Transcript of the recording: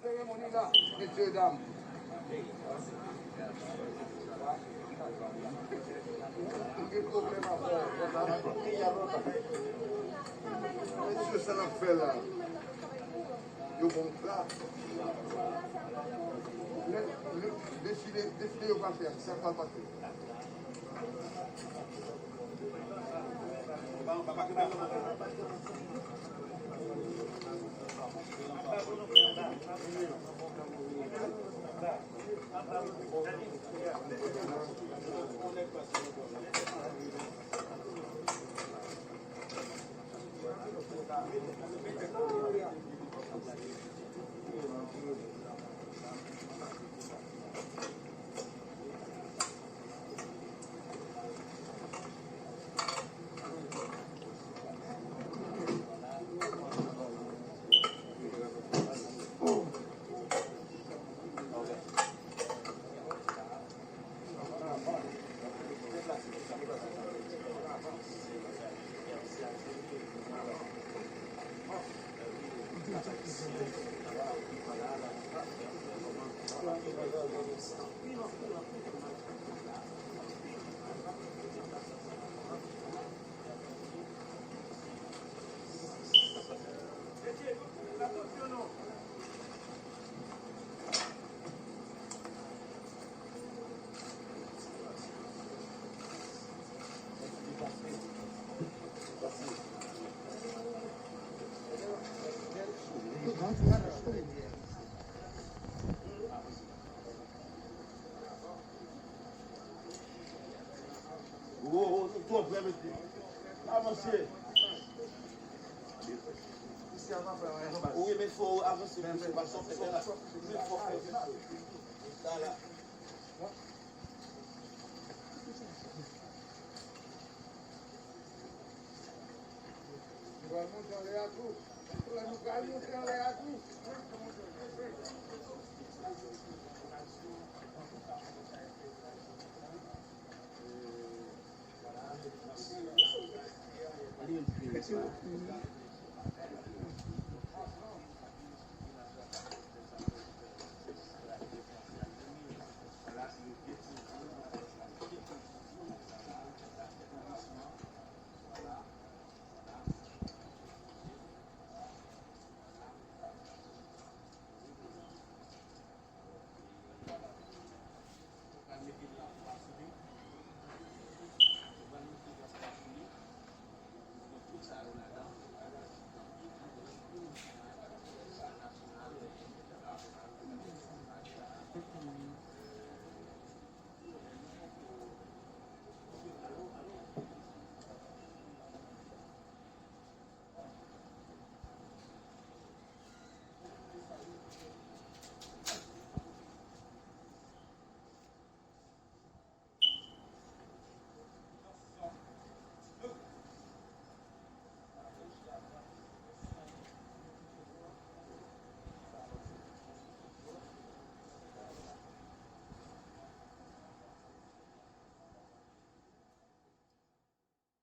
cérémonie là, messieurs, dames. Quel problème à faire? Monsieur, ça l'a fait là. Yo bon là. Décidez de pas faire, ça va pas faire. Avancez. Oui, mais il faut avancer. Il faut faire ça là. Vamos a montar a tout. Vamos a montar a tout.